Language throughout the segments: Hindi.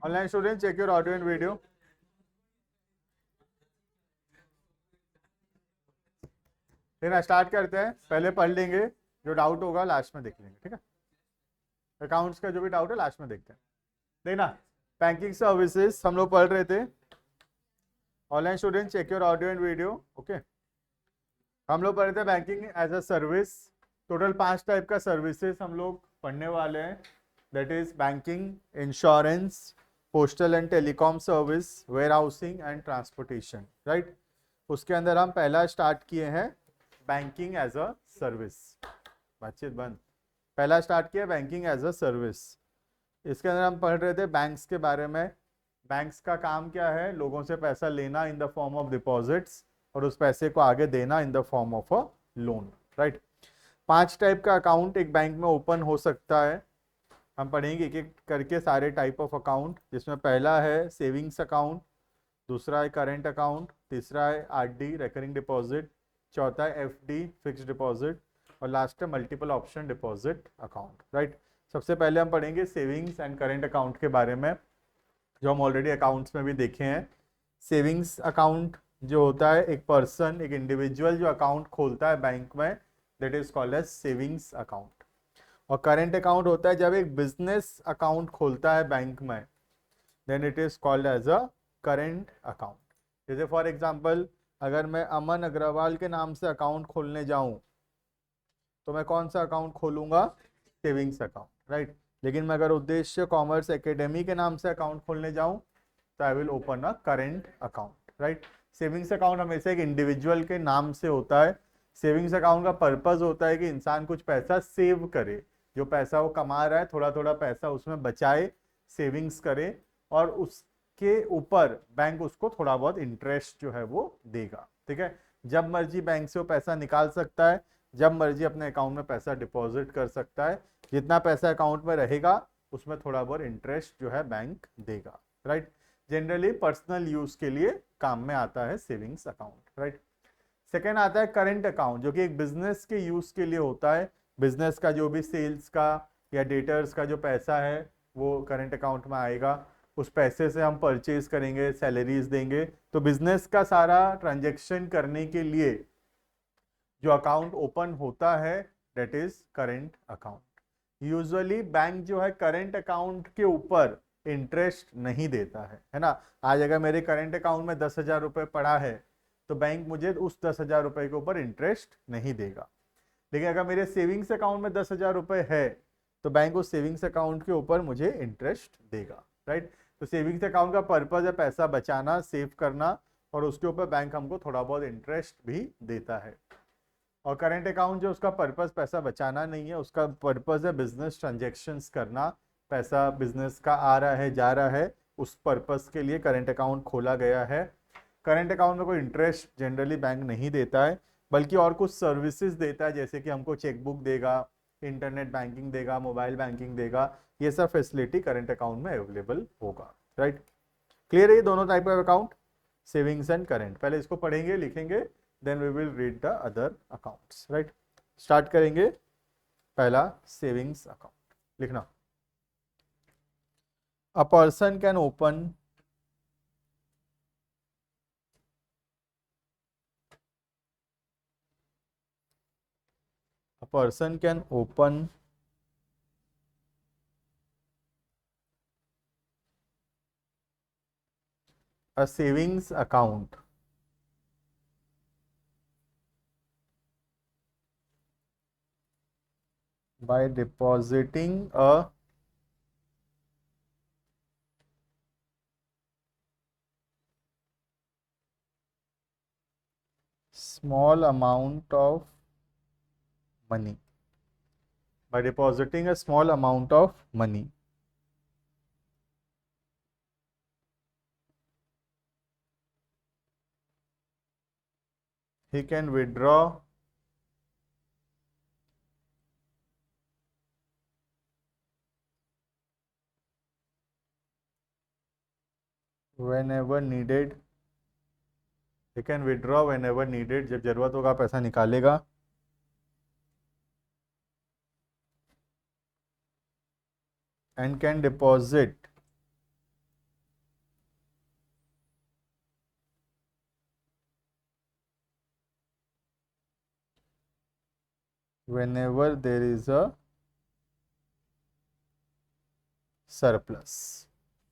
Online student check your audio and video. फिर स्टार्ट करते हैं, पहले पढ़ लेंगे, जो डाउट होगा लास्ट में देख लेंगे, ठीक है। अकाउंट्स का जो भी डाउट है लास्ट में देखते हैं। देखना, बैंकिंग सर्विसेज हम लोग पढ़ रहे थे। Online student check your audio and video. Okay, हम लोग पढ़ रहे थे banking as a service. Total 5 type का सर्विसेज हम लोग पढ़ने वाले हैं। That is banking, insurance, postal and telecom service, warehousing and transportation, right. उसके अंदर हम पहला स्टार्ट किए हैं बैंकिंग एज अ सर्विस। बातचीत बंद। पहला स्टार्ट किया बैंकिंग एज अ सर्विस। इसके अंदर हम पढ़ रहे थे बैंक्स के बारे में। बैंक्स का काम क्या है? लोगों से पैसा लेना in the form of deposits और उस पैसे को आगे देना in the form of a loan, right. 5 type का अकाउंट एक बैंक में ओपन हो सकता है। हम पढ़ेंगे एक एक करके सारे टाइप ऑफ अकाउंट, जिसमें पहला है सेविंग्स अकाउंट, दूसरा है करेंट अकाउंट, तीसरा है आरडी रेकरिंग डिपॉजिट, चौथा है एफडी फिक्स्ड डिपॉजिट, और लास्ट है multiple option deposit account, right. सबसे पहले हम पढ़ेंगे सेविंग्स एंड करेंट अकाउंट के बारे में, जो हम ऑलरेडी अकाउंट्स में भी देखे हैं। सेविंग्स अकाउंट जो होता है, एक पर्सन, एक इंडिविजुअल जो अकाउंट खोलता है बैंक में, that is called as savings account. और करेंट अकाउंट होता है जब एक बिजनेस अकाउंट खोलता है बैंक में, then it is called as a current account. जैसे फॉर एग्जांपल, अगर मैं अमन अग्रवाल के नाम से अकाउंट खोलने जाऊं, तो मैं कौन सा अकाउंट खोलूंगा? Savings account, right. लेकिन मैं अगर उद्देश्य कॉमर्स एकेडमी के नाम से अकाउंट खोलने जाऊं, तो I will open a current account, right. Savings account हमेशा एक इंडिविजुअल के नाम से होता है। सेविंग्स अकाउंट का पर्पज होता है कि इंसान कुछ पैसा सेव करे, जो पैसा वो कमा रहा है थोड़ा थोड़ा पैसा उसमें बचाए, सेविंग्स करे, और उसके ऊपर बैंक उसको थोड़ा बहुत इंटरेस्ट जो है वो देगा, ठीक है। जब मर्जी बैंक से वो पैसा निकाल सकता है, जब मर्जी अपने अकाउंट में पैसा डिपॉजिट कर सकता है। जितना पैसा अकाउंट में रहेगा उसमें थोड़ा बहुत इंटरेस्ट जो है बैंक देगा, राइट। जनरली पर्सनल यूज के लिए काम में आता है सेविंग्स अकाउंट, राइट। सेकेंड आता है करेंट अकाउंट, जो कि एक बिजनेस के यूज के लिए होता है। बिजनेस का जो भी सेल्स का या डेटर्स का जो पैसा है वो करेंट अकाउंट में आएगा। उस पैसे से हम परचेज करेंगे, सैलरीज देंगे। तो बिजनेस का सारा ट्रांजेक्शन करने के लिए जो अकाउंट ओपन होता है, that is current account. Usually bank जो है करेंट अकाउंट के ऊपर इंटरेस्ट नहीं देता है ना। आज अगर मेरे करेंट अकाउंट में 10,000 रुपये पड़ा है, तो बैंक मुझे उस 10,000 रुपये के ऊपर इंटरेस्ट नहीं देगा। लेकिन अगर मेरे सेविंग्स अकाउंट में 10,000 रुपये है, तो बैंक उस सेविंग्स अकाउंट के ऊपर मुझे इंटरेस्ट देगा, राइट। तो सेविंग्स अकाउंट का पर्पज है पैसा बचाना, सेव करना, और उसके ऊपर बैंक हमको थोड़ा बहुत इंटरेस्ट भी देता है। और करेंट अकाउंट जो उसका पर्पस पैसा बचाना नहीं है, उसका पर्पस है बिजनेस ट्रांजेक्शन्स करना। पैसा बिजनेस का आ रहा है जा रहा है, उस पर्पस के लिए करेंट अकाउंट खोला गया है। करेंट अकाउंट में कोई इंटरेस्ट जनरली बैंक नहीं देता है, बल्कि और कुछ सर्विसेज देता है, जैसे कि हमको चेकबुक देगा, इंटरनेट बैंकिंग देगा, मोबाइल बैंकिंग देगा। ये सब फैसिलिटी करेंट अकाउंट में अवेलेबल होगा, राइट। क्लियर है ये दोनों type of account, savings and current. पहले इसको पढ़ेंगे, लिखेंगे, then we will read the other accounts, right. Start करेंगे। पहला सेविंग्स अकाउंट लिखना। A person can open a person can open a savings account by depositing a small amount of money, by depositing a small amount of money he can withdraw whenever needed, he can withdraw whenever needed, जब जरूरत होगा पैसा निकालेगा, and can deposit whenever there is a surplus.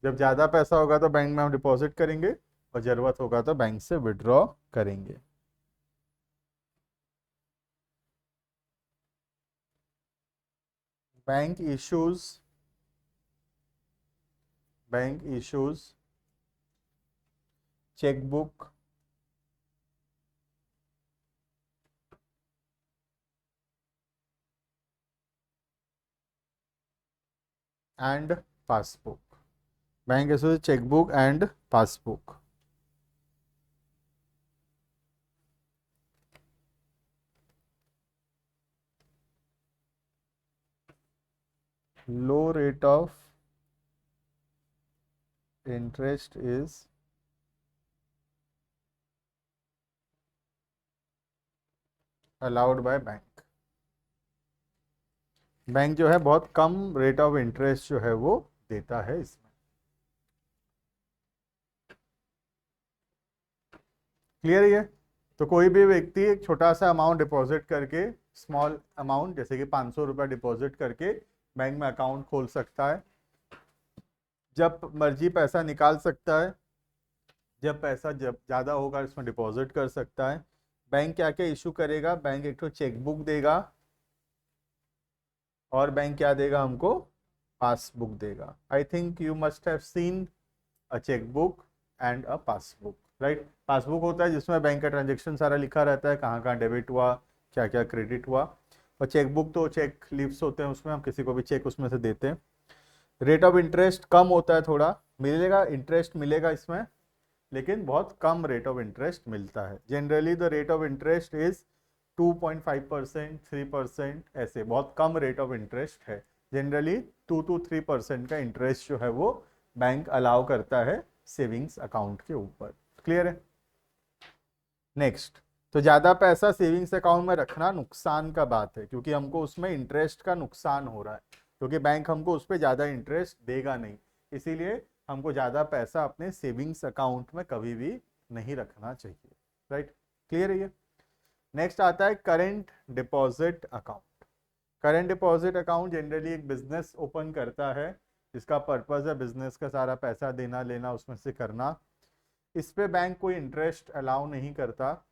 जब ज़्यादा पैसा होगा तो बैंक में हम डिपॉजिट करेंगे और ज़रूरत होगा तो बैंक से विड्रॉ करेंगे। Bank issues chequebook and passbook. Bank issues chequebook and passbook. low rate of interest is allowed by bank. Bank जो है बहुत कम रेट ऑफ इंटरेस्ट जो है वो देता है इसमें। क्लियर है? तो कोई भी व्यक्ति एक छोटा सा अमाउंट डिपॉजिट करके, स्मॉल अमाउंट जैसे कि 500 रुपये डिपॉजिट करके बैंक में अकाउंट खोल सकता है, जब मर्जी पैसा निकाल सकता है, जब पैसा जब ज़्यादा होगा इसमें डिपॉजिट कर सकता है। बैंक क्या क्या इशू करेगा? बैंक एक तो चेकबुक देगा और बैंक क्या देगा हमको? पासबुक देगा। I think you must have seen a chequebook and a passbook, right? Passbook होता है जिसमें बैंक का ट्रांजेक्शन सारा लिखा रहता है, कहाँ कहाँ डेबिट हुआ, क्या क्या क्रेडिट हुआ। और चेकबुक तो चेक लीव्स होते हैं, उसमें हम किसी को भी चेक उसमें से देते हैं। रेट ऑफ इंटरेस्ट कम होता है, थोड़ा मिलेगा, इंटरेस्ट मिलेगा इसमें, लेकिन बहुत कम रेट ऑफ इंटरेस्ट मिलता है। Generally the rate of interest is 2.5%, 3%, ऐसे बहुत कम रेट ऑफ इंटरेस्ट है। जनरली 2 to 3% का इंटरेस्ट जो है वो बैंक अलाउ करता है सेविंग्स अकाउंट के ऊपर। क्लियर है? नेक्स्ट, तो ज़्यादा पैसा सेविंग्स अकाउंट में रखना नुकसान का बात है, क्योंकि हमको उसमें इंटरेस्ट का नुकसान हो रहा है, क्योंकि बैंक हमको उस पर ज़्यादा इंटरेस्ट देगा नहीं। इसीलिए हमको ज़्यादा पैसा अपने सेविंग्स अकाउंट में कभी भी नहीं रखना चाहिए, राइट? क्लियर है ये? नेक्स्ट आता है current deposit account. Current deposit account generally एक बिजनेस ओपन करता है, जिसका पर्पज़ है बिजनेस का सारा पैसा देना लेना उसमें से करना। इस पे बैंक कोई इंटरेस्ट अलाउ नहीं करता।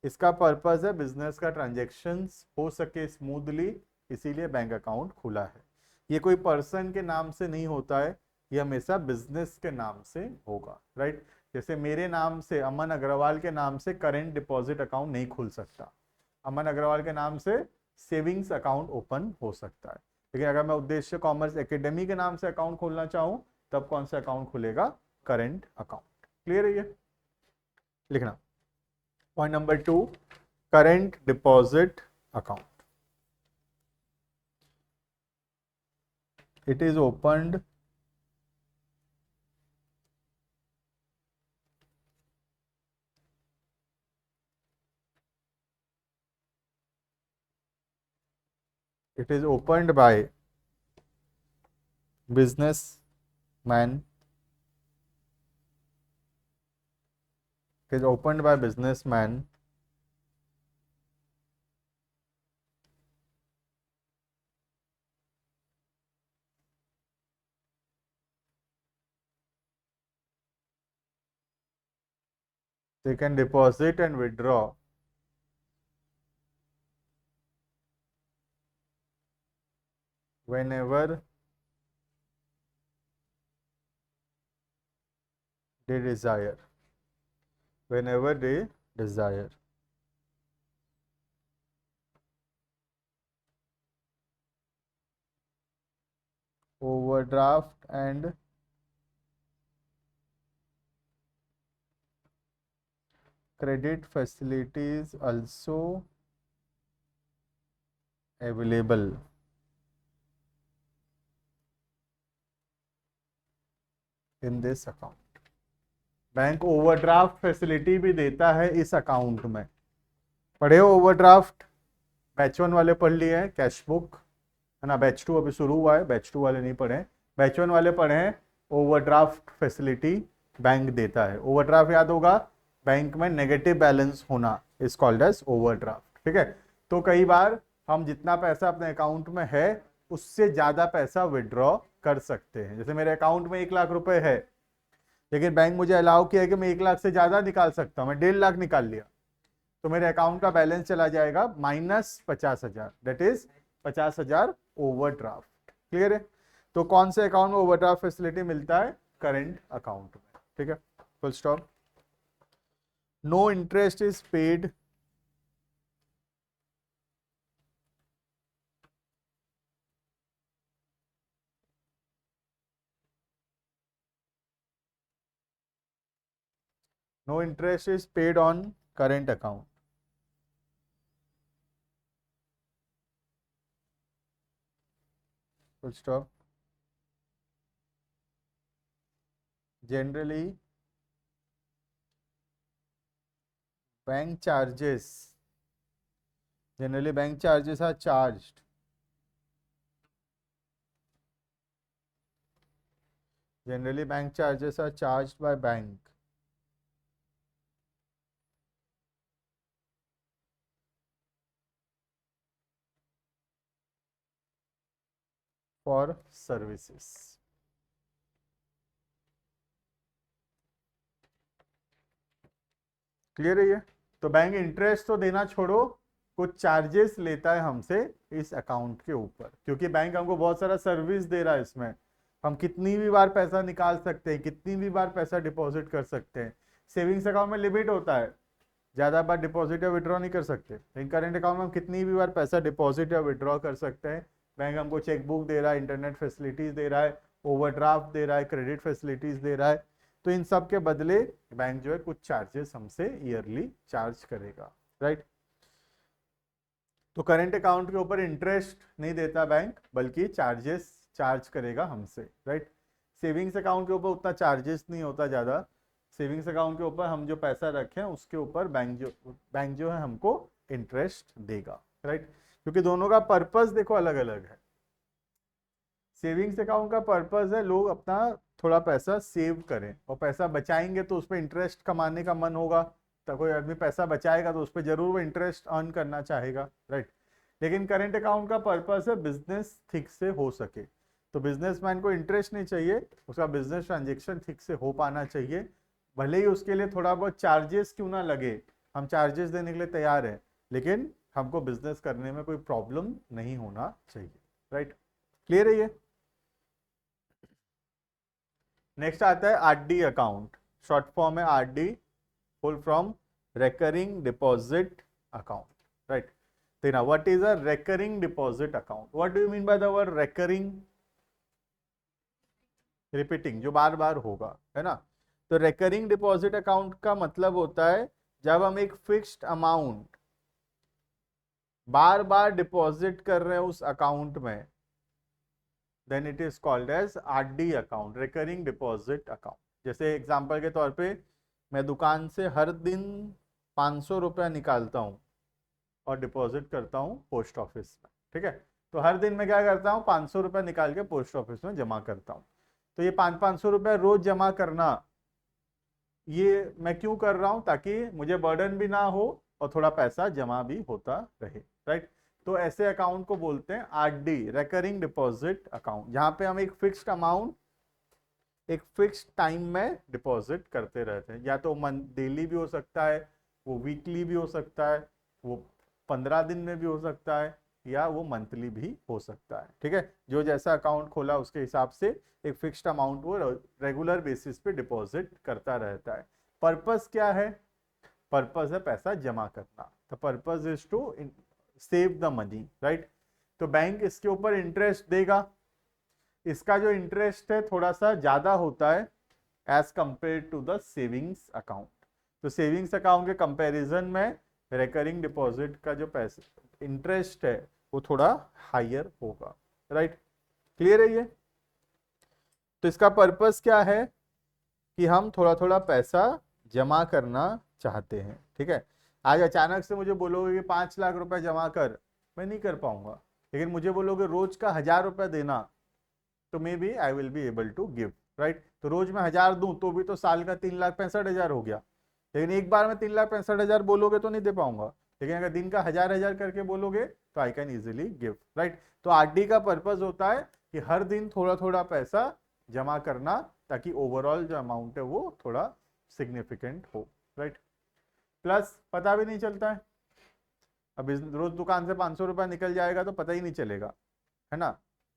इसका पर्पज़ है बिजनेस का ट्रांजेक्शन्स हो सके स्मूथली, इसीलिए बैंक अकाउंट खुला है। ये कोई पर्सन के नाम से नहीं होता है, ये हमेशा बिजनेस के नाम से होगा, राइट? जैसे मेरे नाम से, अमन अग्रवाल के नाम से करेंट डिपॉजिट अकाउंट नहीं खुल सकता। अमन अग्रवाल के नाम से सेविंग्स अकाउंट ओपन हो सकता है, लेकिन अगर मैं उद्देश्य कॉमर्स एकेडमी के नाम से अकाउंट खोलना चाहूँ तब कौन सा अकाउंट खुलेगा? Current account. क्लियर है ये? लिखना। Point number 2, current deposit account. It is opened by businessman. It is opened by businessman they can deposit and withdraw whenever they desire. Whenever they desire. Overdraft and credit facilities also available in this account. Bank overdraft facility भी देता है इस अकाउंट में। पढ़े हो ओवरड्राफ्ट? बैच 1 वाले पढ़ लिए हैं, कैश बुक है ना। बैच 2 अभी शुरू हुआ है, बैच 2 वाले नहीं पढ़े। बैच 1 वाले पढ़े हैं। ओवरड्राफ्ट फैसिलिटी बैंक देता है। ओवरड्राफ्ट याद होगा, बैंक में नेगेटिव बैलेंस होना इज कॉल्ड एज ओवरड्राफ्ट। ठीक है, तो कई बार हम जितना पैसा अपने अकाउंट में है उससे ज्यादा पैसा विड्रॉ कर सकते हैं। जैसे मेरे अकाउंट में 1 लाख रुपए है, लेकिन बैंक मुझे अलाउ किया है कि मैं 1 लाख से ज्यादा निकाल सकता हूं, मैं 1.5 लाख निकाल लिया, तो मेरे अकाउंट का बैलेंस चला जाएगा -50,000, दैट इज 50,000 ओवरड्राफ्ट। क्लियर है? तो कौन से अकाउंट में ओवरड्राफ्ट फैसिलिटी मिलता है? करंट अकाउंट में। ठीक है, full stop. No interest is paid no interest is paid on current account. Full stop. Generally, bank charges are charged by bank for services. Clear है ये? तो बैंक इंटरेस्ट तो देना छोड़ो, कुछ चार्जेस लेता है हमसे इस अकाउंट के ऊपर, क्योंकि बैंक हमको बहुत सारा सर्विस दे रहा है। इसमें हम कितनी भी बार पैसा निकाल सकते हैं, कितनी भी बार पैसा डिपॉजिट कर सकते हैं। सेविंग्स अकाउंट में लिमिट होता है, ज्यादा बार डिपॉजिट या विड्रॉ नहीं कर सकते, लेकिन करंट अकाउंट में हम कितनी भी बार पैसा डिपॉजिट या विड्रॉ कर सकते हैं। बैंक हमको चेकबुक दे रहा है, इंटरनेट फैसिलिटीज दे रहा है, ओवरड्राफ्ट दे रहा है, क्रेडिट फैसिलिटीज दे रहा है, तो इन सब के बदले बैंक जो है कुछ चार्जेस हमसे ईयरली चार्ज करेगा। राइट? तो करंट अकाउंट के ऊपर इंटरेस्ट नहीं देता बैंक, बल्कि चार्जेस चार्ज करेगा हमसे। राइट? सेविंग्स अकाउंट के ऊपर उतना चार्जेस नहीं होता ज़्यादा। सेविंग्स अकाउंट के ऊपर हम जो पैसा रखें उसके ऊपर बैंक जो है हमको इंटरेस्ट देगा। राइट? क्योंकि दोनों का पर्पस देखो अलग अलग है। सेविंग्स अकाउंट का पर्पस है लोग अपना थोड़ा पैसा सेव करें, और पैसा बचाएंगे तो उस पर इंटरेस्ट कमाने का मन होगा, तो कोई आदमी पैसा बचाएगा तो उस पर जरूर वो इंटरेस्ट अर्न करना चाहेगा। राइट? लेकिन करंट अकाउंट का पर्पस है बिजनेस ठीक से हो सके, तो बिजनेसमैन को इंटरेस्ट नहीं चाहिए, उसका बिजनेस ट्रांजेक्शन ठीक से हो पाना चाहिए। भले ही उसके लिए थोड़ा बहुत चार्जेस क्यों ना लगे, हम चार्जेस देने के लिए तैयार हैं, लेकिन हमको बिजनेस करने में कोई प्रॉब्लम नहीं होना चाहिए। राइट? क्लियर है ये? नेक्स्ट आता है आरडी अकाउंट। शॉर्ट फॉर्म है RD, full from recurring deposit account. Right? Then what is a recurring deposit account? What do you mean by the word recurring? Repeating, जो बार बार होगा, है ना। तो recurring deposit account का मतलब होता है जब हम एक फिक्स्ड अमाउंट बार बार डिपॉजिट कर रहे हैं उस अकाउंट में, then it is called as RD account, recurring deposit account. जैसे एग्जांपल के तौर पे मैं दुकान से हर दिन 500 रुपया निकालता हूँ और डिपॉजिट करता हूँ पोस्ट ऑफिस में। ठीक है, तो हर दिन मैं क्या करता हूँ, 500 रुपया निकाल के पोस्ट ऑफिस में जमा करता हूँ। तो ये 500 रुपया रोज जमा करना, ये मैं क्यों कर रहा हूँ, ताकि मुझे बर्डन भी ना हो और थोड़ा पैसा जमा भी होता रहे। राइट? तो ऐसे अकाउंट को बोलते हैं आरडी, रिकरिंग डिपॉजिट अकाउंट, जहां पे हम एक फिक्स्ड अमाउंट एक फिक्स्ड टाइम में डिपॉजिट करते रहते हैं। या तो डेली भी हो सकता है, वो वीकली भी हो सकता है, वो 15 दिन में भी हो सकता है, या वो मंथली भी हो सकता है। ठीक है, जो जैसा अकाउंट खोला उसके हिसाब से एक फिक्स्ड अमाउंट वो रेगुलर बेसिस पे डिपॉजिट करता रहता है। पर्पस क्या है? पर्पस है पैसा जमा करना। The purpose is to save the money. Right? तो बैंक इसके ऊपर इंटरेस्ट देगा। इसका जो इंटरेस्ट है थोड़ा सा ज्यादा होता है as compare to the savings account. तो सेविंग्स अकाउंट के कंपैरिजन में रिकरिंग डिपॉजिट का जो पैसे इंटरेस्ट है वो थोड़ा हायर होगा, राइट। क्लियर है ये? तो इसका पर्पस क्या है कि हम थोड़ा थोड़ा पैसा जमा करना चाहते हैं, ठीक है। आज अचानक से मुझे बोलोगे कि 5 लाख रुपए जमा कर, मैं नहीं कर पाऊंगा। लेकिन मुझे बोलोगे रोज का 1,000 रुपए देना, तो maybe I will be able to give, right. तो रोज मैं 1,000 दूं तो भी तो साल का 3,65,000 हो गया। लेकिन एक बार में 3,65,000 बोलोगे तो नहीं दे पाऊंगा। लेकिन अगर दिन का 1,000 करके बोलोगे तो I can easily give, right. तो आरडी का पर्पज होता है कि हर दिन थोड़ा थोड़ा पैसा जमा करना, ताकि ओवरऑल जो अमाउंट है वो थोड़ा सिग्निफिकेंट हो, राइट। प्लस पता भी नहीं चलता है, अब रोज दुकान से 500 रुपया निकल जाएगा तो पता ही नहीं चलेगा, है ना।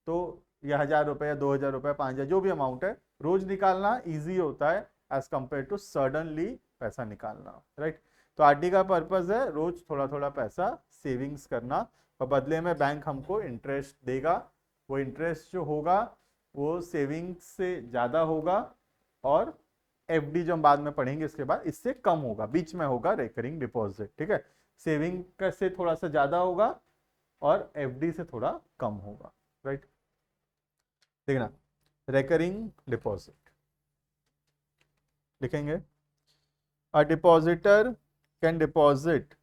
तो ये 1,000 रुपये या 2,000 रुपये 5,000 जो भी अमाउंट है, रोज निकालना ईजी होता है एज कंपेयर टू सडनली पैसा निकालना, राइट। तो आरडी का पर्पज है रोज थोड़ा थोड़ा पैसा सेविंग्स करना, और बदले में बैंक हमको इंटरेस्ट देगा। वो इंटरेस्ट जो होगा वो सेविंग्स से ज़्यादा होगा, और एफडी जो हम बाद में पढ़ेंगे इसके बाद इससे कम होगा, बीच में होगा रिकरिंग डिपॉजिट, ठीक है। सेविंग का से थोड़ा सा ज़्यादा होगा और एफडी से थोड़ा कम होगा, राइट। देखना, रिकरिंग डिपॉजिट लिखेंगे, a depositor can deposit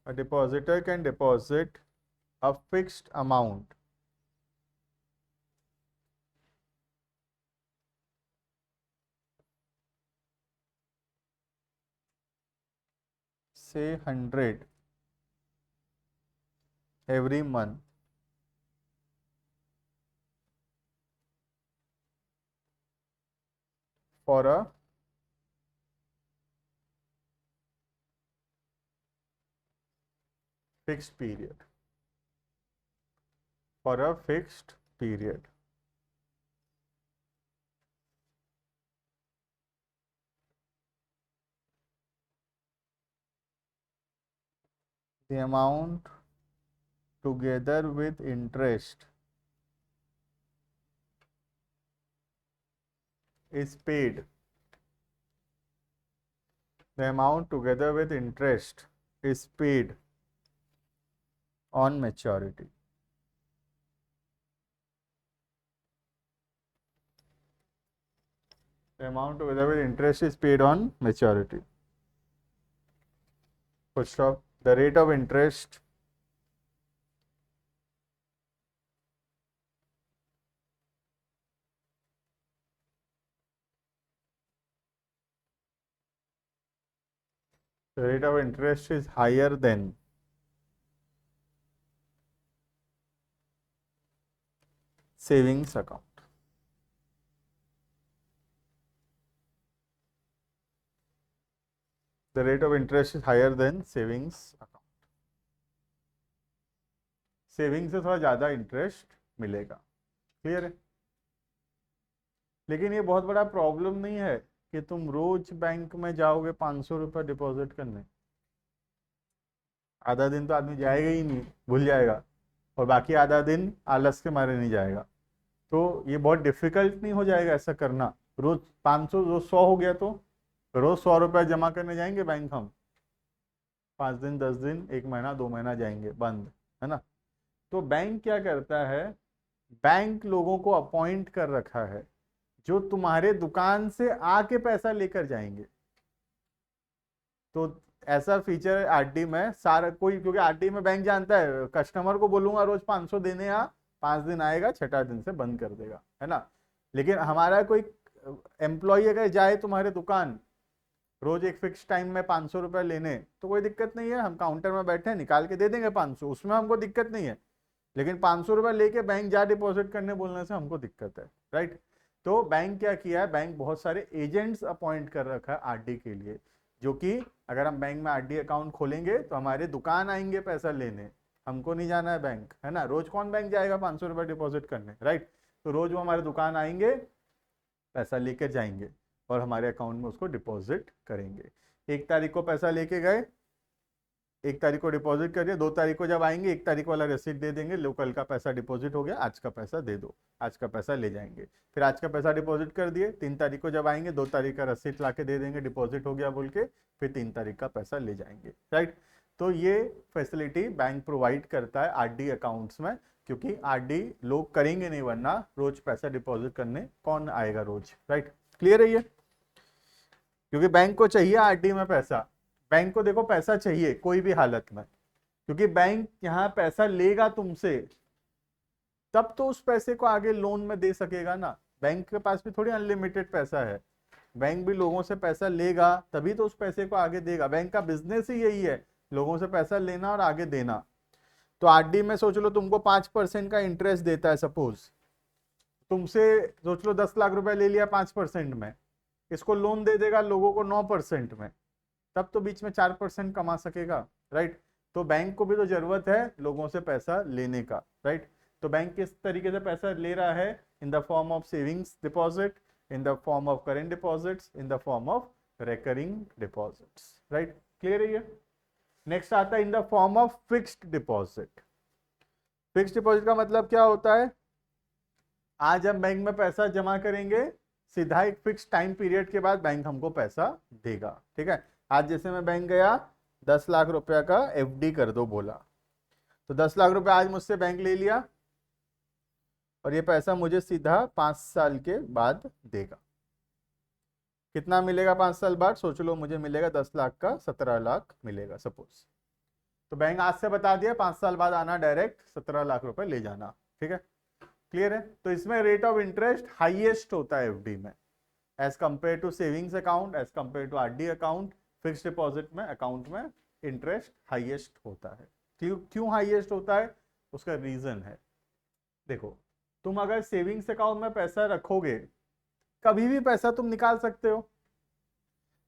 a depositor can deposit a fixed amount say 100 every month for a fixed period, for a fixed period. The amount together with interest is paid. The amount together with interest is paid on maturity. The amount together with interest is paid on maturity. Full stop. The rate of interest is higher than savings account. The rate of interest is higher than savings account. Saving से थोड़ा ज़्यादा इंटरेस्ट मिलेगा, क्लियर है। लेकिन ये बहुत बड़ा प्रॉब्लम नहीं है कि तुम रोज बैंक में जाओगे 500 रुपये डिपॉजिट करने, आधा दिन तो आदमी जाएगा ही नहीं, भूल जाएगा, और बाकी आधा दिन आलस के मारे नहीं जाएगा। तो ये बहुत डिफिकल्ट नहीं हो जाएगा ऐसा करना। रोज 500 रोज 100 हो गया, तो रोज 100 रुपया जमा करने जाएंगे बैंक हम, 5 दिन 10 दिन 1 महीना 2 महीना जाएंगे बंद, है ना। तो बैंक क्या करता है, बैंक लोगों को अपॉइंट कर रखा है जो तुम्हारे दुकान से आके पैसा लेकर जाएंगे। तो ऐसा फीचर है आरडी में सारा कोई, क्योंकि आरडी में बैंक जानता है कस्टमर को बोलूंगा रोज 500 देने आ, 5 दिन आएगा, छठा दिन से बंद कर देगा, है ना। लेकिन हमारा कोई एम्प्लॉय अगर जाए तुम्हारे दुकान रोज एक फिक्स टाइम में 500 रुपये लेने, तो कोई दिक्कत नहीं है, हम काउंटर में बैठे निकाल के दे देंगे 500, उसमें हमको दिक्कत नहीं है। लेकिन 500 रुपये लेके बैंक जा डिपॉजिट करने बोलने से हमको दिक्कत है, राइट। तो बैंक क्या किया है, बैंक बहुत सारे एजेंट्स अपॉइंट कर रखा है आरडी के लिए, जो कि अगर हम बैंक में आरडी अकाउंट खोलेंगे तो हमारे दुकान आएंगे पैसा लेने, हमको नहीं जाना है बैंक, है ना। रोज कौन बैंक जाएगा 500 रुपये डिपॉजिट करने, राइट। तो रोज वो हमारे दुकान आएंगे, पैसा लेकर जाएंगे और हमारे अकाउंट में उसको डिपॉजिट करेंगे। 1 तारीख को पैसा लेके गए, 1 तारीख को डिपॉजिट करिए, 2 तारीख को जब आएंगे 1 तारीख वाला रसीद दे देंगे, लो कल का पैसा डिपॉजिट हो गया, आज का पैसा दे दो, आज का पैसा ले जाएंगे। फिर आज का पैसा डिपॉजिट कर दिए, 3 तारीख को जब आएंगे 2 तारीख का रसीद ला के दे देंगे, डिपॉजिट हो गया बोल के, फिर 3 तारीख का पैसा ले जाएंगे, राइट। तो ये फैसिलिटी बैंक प्रोवाइड करता है आरडी अकाउंट्स में, क्योंकि आरडी लोग करेंगे नहीं, वरना रोज पैसा डिपॉजिट करने कौन आएगा रोज, राइट। क्लियर है ये? क्योंकि बैंक को चाहिए आरडी में पैसा, बैंक को देखो पैसा चाहिए कोई भी हालत में, क्योंकि बैंक यहाँ पैसा लेगा तुमसे, तब तो उस पैसे को आगे लोन में दे सकेगा ना। बैंक के पास भी थोड़ी अनलिमिटेड पैसा है, बैंक भी लोगों से पैसा लेगा तभी तो उस पैसे को आगे देगा। बैंक का बिजनेस ही यही है, लोगों से पैसा लेना और आगे देना। तो आरडी में सोच लो तुमको 5% का इंटरेस्ट देता है, सपोज तुमसे सोच लो 10 लाख रुपए ले लिया 5% में, इसको लोन दे देगा लोगों को 9% में, तब तो बीच में 4% कमा सकेगा, राइट। तो बैंक को भी तो जरूरत है लोगों से पैसा लेने का, राइट। तो बैंक किस तरीके से पैसा ले रहा है? In the form of savings deposit, in the form of current deposits, in the form of recurring deposits, right. Clear है ये? नेक्स्ट आता है in the form of fixed deposit. Fixed deposit का मतलब क्या होता है? आज हम बैंक में पैसा जमा करेंगे, सीधा एक फिक्स टाइम पीरियड के बाद बैंक हमको पैसा देगा, ठीक है। आज जैसे मैं बैंक गया 10 लाख रुपया का एफडी कर दो बोला, तो 10 लाख रुपया आज मुझसे बैंक ले लिया और ये पैसा मुझे सीधा 5 साल के बाद देगा। कितना मिलेगा 5 साल बाद? सोच लो, मुझे मिलेगा 10 लाख का 17 लाख मिलेगा सपोज। तो बैंक आज से बता दिया 5 साल बाद आना, डायरेक्ट 17 लाख रुपए ले जाना, ठीक है। क्लियर है? तो इसमें रेट ऑफ इंटरेस्ट हाईएस्ट होता है एफडी में, as compare to savings account, as compare to RD account. Fixed deposit में अकाउंट में इंटरेस्ट हाईएस्ट होता है। क्यों हाईएस्ट होता है? उसका रीजन है, देखो तुम अगर सेविंग्स अकाउंट में पैसा रखोगे, कभी भी पैसा तुम निकाल सकते हो,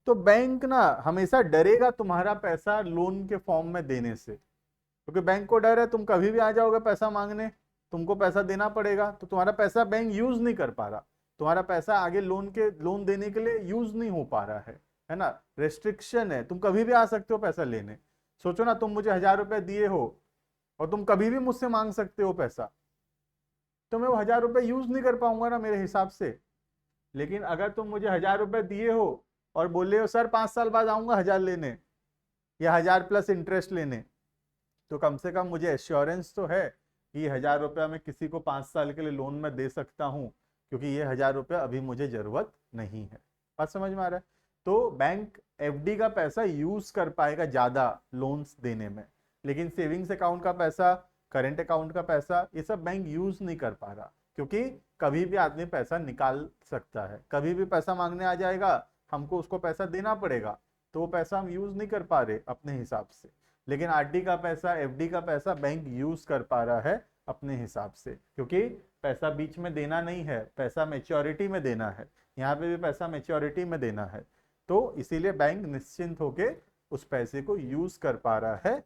तो बैंक ना हमेशा डरेगा तुम्हारा पैसा लोन के फॉर्म में देने से, क्योंकि बैंक को डर है तुम कभी भी आ जाओगे पैसा मांगने, तुमको पैसा देना पड़ेगा, तो तुम्हारा पैसा बैंक यूज नहीं कर पा रहा, तुम्हारा पैसा आगे लोन देने के लिए यूज नहीं हो पा रहा है ना। रेस्ट्रिक्शन है, तुम कभी भी आ सकते हो पैसा लेने। सोचो ना, तुम मुझे 1000 रुपए दिए हो और तुम कभी भी मुझसे मांग सकते हो पैसा, तो मैं वो 1000 रुपए यूज नहीं कर पाऊंगा ना मेरे हिसाब से। लेकिन अगर तुम मुझे 1000 रुपए दिए हो और बोले हो सर 5 साल बाद आऊंगा 1000 लेने या 1000 प्लस इंटरेस्ट लेने, तो कम से कम मुझे एश्योरेंस तो है कि ये 1000 रुपया मैं किसी को 5 साल के लिए लोन में दे सकता हूँ, क्योंकि ये 1000 रुपया अभी मुझे जरूरत नहीं है। बात समझ में आ रहा है? तो बैंक एफडी का पैसा यूज कर पाएगा ज्यादा लोन्स देने में, लेकिन सेविंग्स अकाउंट का पैसा, करेंट अकाउंट का पैसा, ये सब बैंक यूज नहीं कर पा रहा, क्योंकि कभी भी आदमी पैसा निकाल सकता है, कभी भी पैसा मांगने आ जाएगा, हमको उसको पैसा देना पड़ेगा, तो वो पैसा हम यूज नहीं कर पा रहे अपने हिसाब से। लेकिन आरडी का पैसा, एफडी का पैसा बैंक यूज कर पा रहा है अपने हिसाब से, क्योंकि पैसा बीच में देना नहीं है, पैसा मैच्योरिटी में देना है, यहाँ पे भी पैसा मैच्योरिटी में देना है, तो इसीलिए बैंक निश्चिंत होके उस पैसे को यूज कर पा रहा है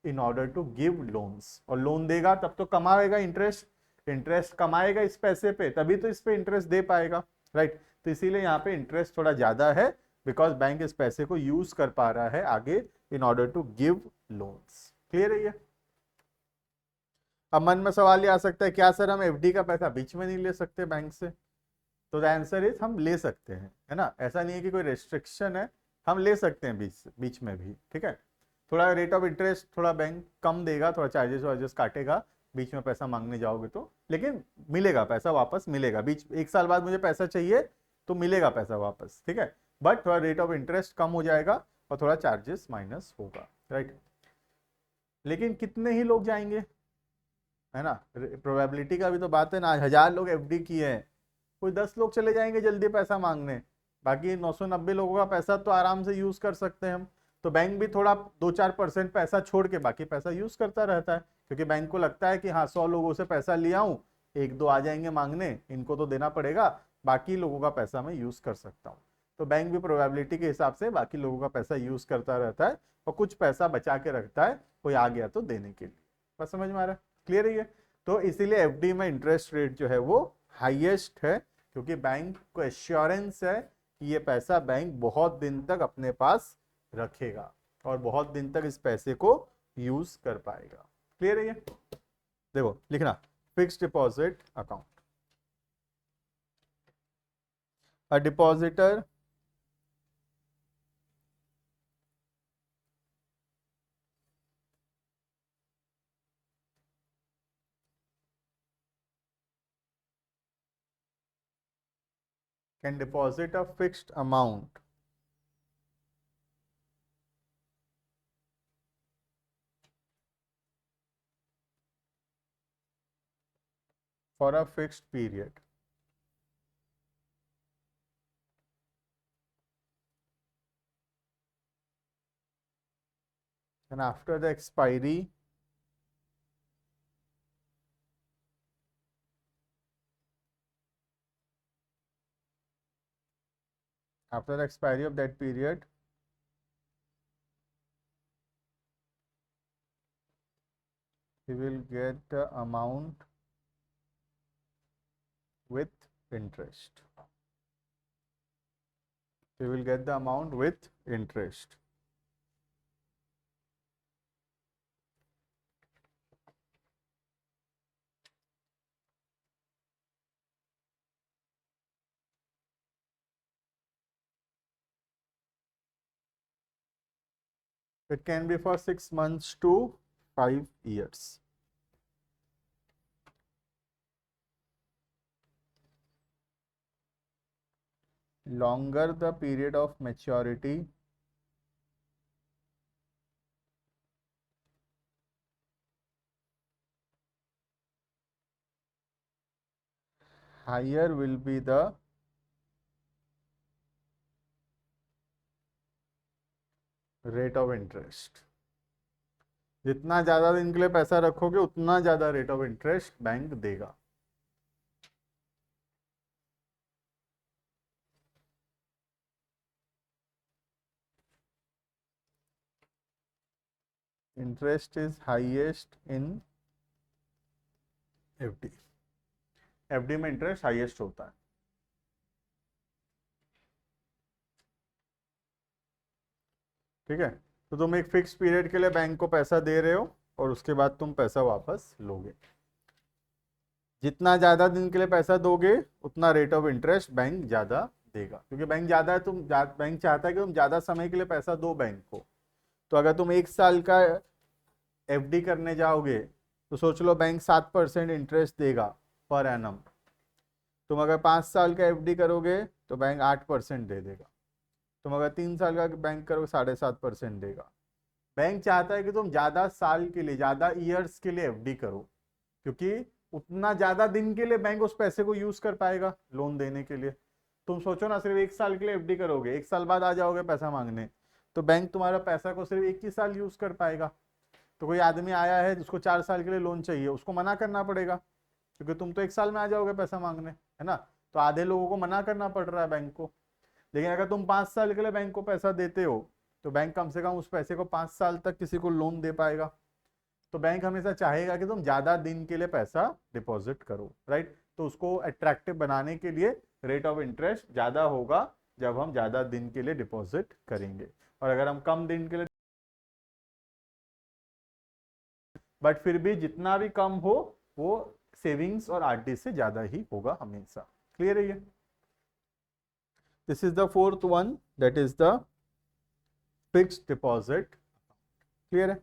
in order to give loans. और लोन देगा तब तो कमाएगा इंटरेस्ट, इंटरेस्ट कमाएगा इस पैसे पे, तभी तो इस पे इंटरेस्ट दे पाएगा, राइट। तो इसीलिए यहाँ पे इंटरेस्ट थोड़ा ज्यादा है, बिकॉज बैंक इस पैसे को यूज कर पा रहा है आगे in order to give loans. Clear है ये? अब मन में सवाल ये आ सकता है, क्या सर हम एफडी का पैसा बीच में नहीं ले सकते बैंक से? तो द आंसर इज हम ले सकते हैं, है ना। ऐसा नहीं है कि कोई रेस्ट्रिक्शन है, हम ले सकते हैं बीच में भी, ठीक है। थोड़ा रेट ऑफ इंटरेस्ट थोड़ा बैंक कम देगा, थोड़ा चार्जेस वार्जेस काटेगा बीच में पैसा मांगने जाओगे तो, लेकिन मिलेगा पैसा, वापस मिलेगा। बीच 1 साल बाद मुझे पैसा चाहिए तो मिलेगा पैसा वापस, ठीक है। बट थोड़ा रेट ऑफ इंटरेस्ट कम हो जाएगा और थोड़ा चार्जेस माइनस होगा, राइट। लेकिन कितने ही लोग जाएंगे, है ना, प्रोबेबिलिटी का भी तो बात है ना। 1000 लोग एफडी किए हैं, कोई 10 लोग चले जाएंगे जल्दी पैसा मांगने, बाकी 990 लोगों का पैसा तो आराम से यूज कर सकते हैं हम। तो बैंक भी थोड़ा 2-4% पैसा छोड़ के बाकी पैसा यूज करता रहता है, क्योंकि बैंक को लगता है कि हाँ 100 लोगों से पैसा लिया हूँ, 1-2 आ जाएंगे मांगने, इनको तो देना पड़ेगा, बाकी लोगों का पैसा मैं यूज कर सकता हूँ। तो बैंक भी प्रोबेबिलिटी के हिसाब से बाकी लोगों का पैसा यूज करता रहता है और कुछ पैसा बचा के रखता है, कोई आ गया तो देने के लिए। बस समझ में आ रहा है? क्लियर है ये? तो इसीलिए एफडी में इंटरेस्ट रेट जो है वो हाईएस्ट है, क्योंकि बैंक को एश्योरेंस है कि ये पैसा बैंक बहुत दिन तक अपने पास रखेगा। और बहुत दिन तक इस पैसे को यूज कर पाएगा। क्लियर है ये? देखो लिखना, fixed deposit account, a depositor can deposit a fixed amount for a fixed period and after the expiry of that period he will get the amount with interest. He will get the amount with interest. It can be for 6 months to 5 years. Longer the period of maturity, higher will be the rate of interest. जितना ज़्यादा दिन के लिए पैसा रखोगे उतना ज़्यादा रेट ऑफ इंटरेस्ट बैंक देगा। Interest is highest in FD. FD में इंटरेस्ट हाईएस्ट होता है। ठीक है, तो तुम एक फिक्स पीरियड के लिए बैंक को पैसा दे रहे हो और उसके बाद तुम पैसा वापस लोगे। जितना ज़्यादा दिन के लिए पैसा दोगे उतना रेट ऑफ इंटरेस्ट बैंक ज़्यादा देगा, क्योंकि बैंक ज़्यादा है, बैंक चाहता है कि तुम ज़्यादा समय के लिए पैसा दो बैंक को। तो अगर तुम 1 साल का एफडी करने जाओगे तो सोच लो बैंक 7% इंटरेस्ट देगा पर एनम। तुम अगर 5 साल का एफडी करोगे तो बैंक 8% दे देगा। तुम अगर 3 साल का बैंक करोगे 7.5% देगा। बैंक चाहता है कि तुम ज़्यादा साल के लिए, ज़्यादा ईयर्स के लिए एफडी करो, क्योंकि उतना ज़्यादा दिन के लिए बैंक उस पैसे को यूज़ कर पाएगा लोन देने के लिए। तुम सोचो ना, सिर्फ 1 साल के लिए एफडी करोगे, 1 साल बाद आ जाओगे पैसा मांगने, तो बैंक तुम्हारा पैसा को सिर्फ 1 ही साल यूज़ कर पाएगा। तो कोई आदमी आया है जिसको 4 साल के लिए लोन चाहिए, उसको मना करना पड़ेगा, क्योंकि तुम तो 1 साल में आ जाओगे पैसा मांगने, है ना। तो आधे लोगों को मना करना पड़ रहा है बैंक को। लेकिन अगर तुम 5 साल के लिए बैंक को पैसा देते हो तो बैंक कम से कम उस पैसे को 5 साल तक किसी को लोन दे पाएगा। तो बैंक हमेशा चाहेगा कि तुम ज़्यादा दिन के लिए पैसा डिपॉजिट करो, राइट। तो उसको अट्रैक्टिव बनाने के लिए रेट ऑफ इंटरेस्ट ज़्यादा होगा जब हम ज़्यादा दिन के लिए डिपॉजिट करेंगे, और अगर हम कम दिन के लिए, बट फिर भी जितना भी कम हो वो सेविंग्स और आरडी से ज़्यादा ही होगा हमेशा। क्लियर है ये? This is the 4th one, that is the fixed deposit. Clear है?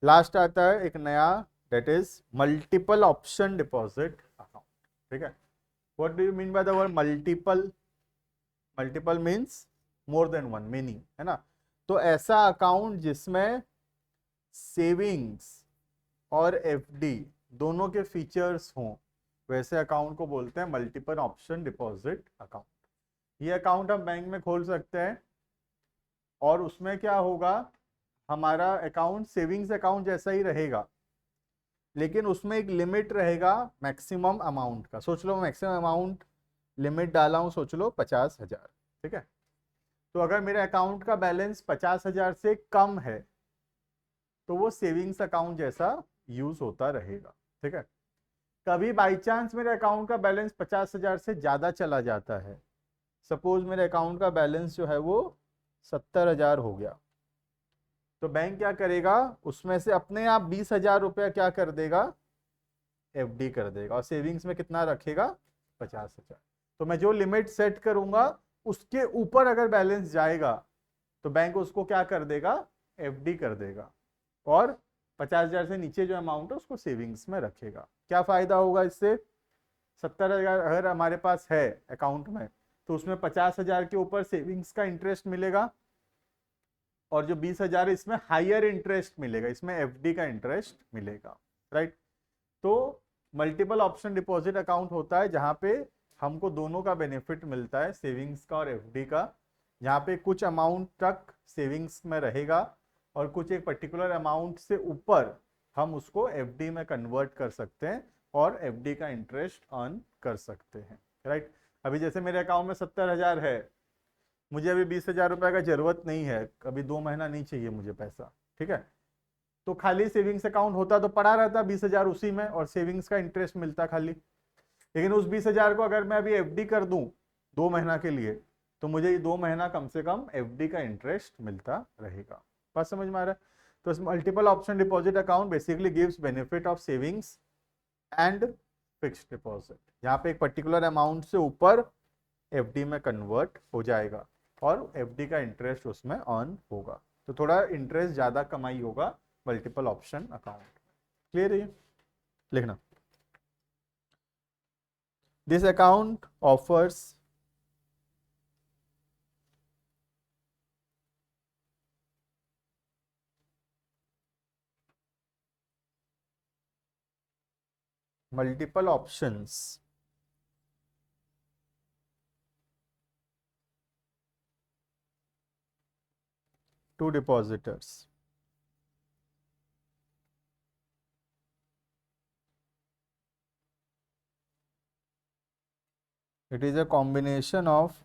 लास्ट आता है एक नया, that is multiple option deposit account. ठीक है, what do you mean by the word multiple? Multiple means more than one, many, है ना। तो ऐसा अकाउंट जिसमें सेविंग्स और एफडी दोनों के फीचर्स हों, वैसे अकाउंट को बोलते हैं मल्टीपल ऑप्शन डिपॉजिट अकाउंट। ये अकाउंट हम बैंक में खोल सकते हैं और उसमें क्या होगा, हमारा अकाउंट सेविंग्स अकाउंट जैसा ही रहेगा, लेकिन उसमें एक लिमिट रहेगा मैक्सिमम अमाउंट का। सोच लो मैक्सिमम अमाउंट लिमिट डाला हूँ, सोच लो 50,000। ठीक है, तो अगर मेरे अकाउंट का बैलेंस 50,000 से कम है तो वो सेविंग्स अकाउंट जैसा यूज होता रहेगा। ठीक है, कभी बाई चांस मेरे अकाउंट का बैलेंस 50,000 से ज़्यादा चला जाता है, सपोज मेरे अकाउंट का बैलेंस जो है वो 70,000 हो गया, तो बैंक क्या करेगा, उसमें से अपने आप 20,000 रुपया क्या कर देगा, एफडी कर देगा, और सेविंग्स में कितना रखेगा, 50,000। तो मैं जो लिमिट सेट करूंगा उसके ऊपर अगर बैलेंस जाएगा तो बैंक उसको क्या कर देगा, एफडी कर देगा, और 50,000 से नीचे जो अमाउंट है उसको सेविंग्स में रखेगा। क्या फायदा होगा इससे, 70,000 अगर हमारे पास है अकाउंट में, तो उसमें 50,000 के ऊपर सेविंग्स का इंटरेस्ट मिलेगा, और जो 20,000 है इसमें हायर इंटरेस्ट मिलेगा, इसमें एफडी का इंटरेस्ट मिलेगा, राइट। तो मल्टीपल ऑप्शन डिपॉजिट अकाउंट होता है जहां पे हमको दोनों का बेनिफिट मिलता है, सेविंग्स का और एफडी का। जहाँ पे कुछ अमाउंट तक सेविंग्स में रहेगा और कुछ एक पर्टिकुलर अमाउंट से ऊपर हम उसको एफडी में कन्वर्ट कर सकते हैं और एफडी का इंटरेस्ट अर्न कर सकते हैं, राइट। अभी जैसे मेरे अकाउंट में 70,000 है, मुझे अभी 20,000 रुपये का जरूरत नहीं है, अभी 2 महीना नहीं चाहिए मुझे पैसा, ठीक है। तो खाली सेविंग्स अकाउंट होता तो पड़ा रहता 20,000 उसी में, और सेविंग्स का इंटरेस्ट मिलता खाली। लेकिन उस 20,000 को अगर मैं अभी एफडी कर दूं 2 महीना के लिए, तो मुझे ये 2 महीना कम से कम एफडी का इंटरेस्ट मिलता रहेगा। बात समझ में आ रहा है। तो multiple option deposit account basically gives benefit of savings and fixed deposit, यहाँ पे एक पर्टिकुलर अमाउंट से ऊपर एफडी में कन्वर्ट हो जाएगा और एफडी का इंटरेस्ट उसमें अर्न होगा, तो थोड़ा इंटरेस्ट ज्यादा कमाई होगा मल्टीपल ऑप्शन अकाउंट। क्लियर है, लिखना। This account offers multiple options to depositors. It is a combination of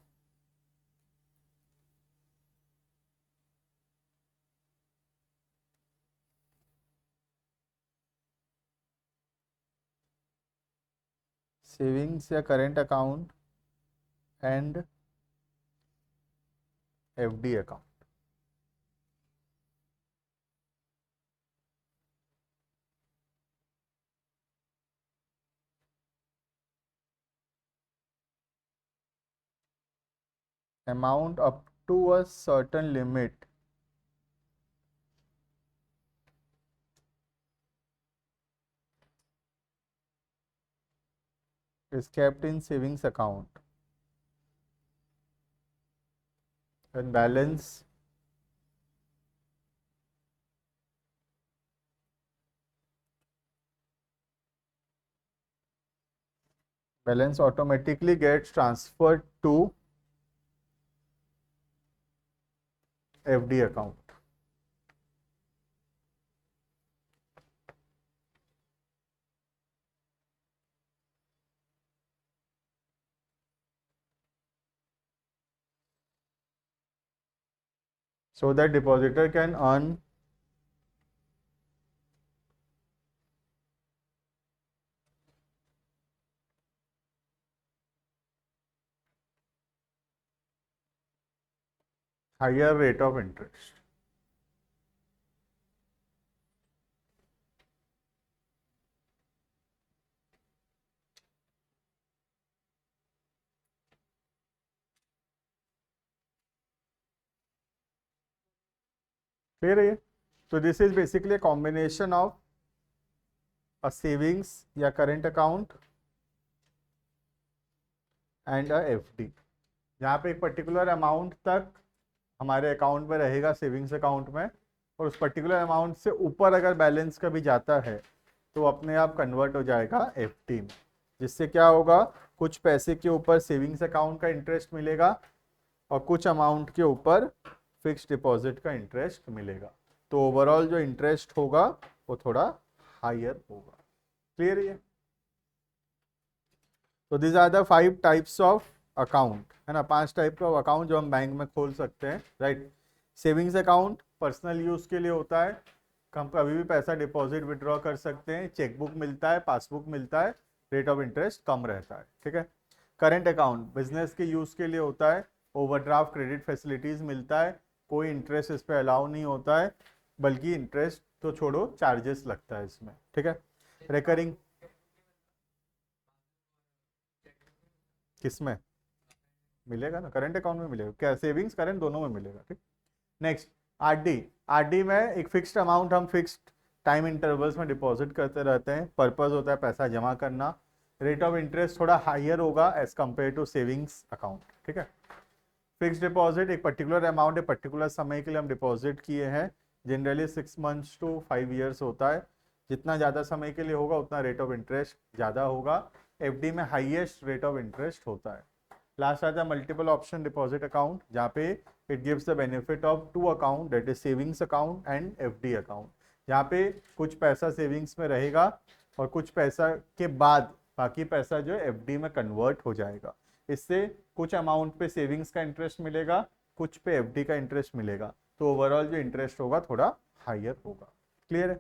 savings या current account and FD account. Amount up to a certain limit is kept in savings account and balance automatically gets transferred to FD account. So that depositor can earn higher rate of interest. Clear है ये? So this is basically a combination of a savings या current account and a FD, यहाँ पे एक पर्टिकुलर अमाउंट तक हमारे अकाउंट में रहेगा सेविंग्स अकाउंट में, और उस पर्टिकुलर अमाउंट से ऊपर अगर बैलेंस कभी जाता है तो अपने आप कन्वर्ट हो जाएगा एफडी में, जिससे क्या होगा, कुछ पैसे के ऊपर सेविंग्स अकाउंट का इंटरेस्ट मिलेगा और कुछ अमाउंट के ऊपर फिक्स्ड डिपॉजिट का इंटरेस्ट मिलेगा। तो ओवरऑल जो इंटरेस्ट होगा वो थोड़ा हायर होगा। क्लियर है? तो this are the 5 types of account, है ना, 5 टाइप का अकाउंट जो हम बैंक में खोल सकते हैं, right. Savings account personal use के लिए होता है, हम कभी भी पैसा डिपॉजिट विड्रॉ कर सकते हैं, चेकबुक मिलता है, पासबुक मिलता है, रेट ऑफ इंटरेस्ट कम रहता है, ठीक है। करेंट अकाउंट बिजनेस के यूज के लिए होता है, ओवरड्राफ्ट क्रेडिट फैसिलिटीज मिलता है, कोई इंटरेस्ट इस पर अलाउ नहीं होता है, बल्कि इंटरेस्ट तो छोड़ो, चार्जेस लगता है इसमें, ठीक है। रिकरिंग किसमें मिलेगा ना, करंट अकाउंट में मिलेगा क्या, सेविंग्स करंट दोनों में मिलेगा, ठीक। नेक्स्ट आरडी, आरडी में एक फिक्स्ड अमाउंट हम फिक्स्ड टाइम इंटरवल्स में डिपॉजिट करते रहते हैं, पर्पस होता है पैसा जमा करना। रेट ऑफ इंटरेस्ट थोड़ा हायर होगा as compare to savings account, ठीक है। फिक्स्ड डिपॉजिट एक पर्टिकुलर अमाउंट है, पर्टिकुलर समय के लिए हम डिपॉजिट किए हैं, जनरली 6 मंथ्स टू 5 ईयर्स होता है। जितना ज़्यादा समय के लिए होगा उतना रेट ऑफ इंटरेस्ट ज़्यादा होगा। एफडी में हाईएस्ट रेट ऑफ इंटरेस्ट होता है। लास्ट आता है मल्टीपल ऑप्शन डिपॉजिट अकाउंट, जहाँ पे it gives the benefit of 2 account, that is savings account and FD account, जहाँ पे कुछ पैसा सेविंग्स में रहेगा और कुछ पैसा के बाद बाकी पैसा जो है एफडी में कन्वर्ट हो जाएगा। इससे कुछ अमाउंट पे सेविंग्स का इंटरेस्ट मिलेगा, कुछ पे एफडी का इंटरेस्ट मिलेगा, तो ओवरऑल जो इंटरेस्ट होगा थोड़ा हायर होगा। क्लियर है?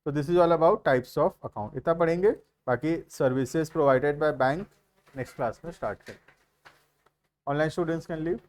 तो this is all about types of account, इतना पढ़ेंगे। बाकी services provided by bank next class में स्टार्ट करें। Online students can leave.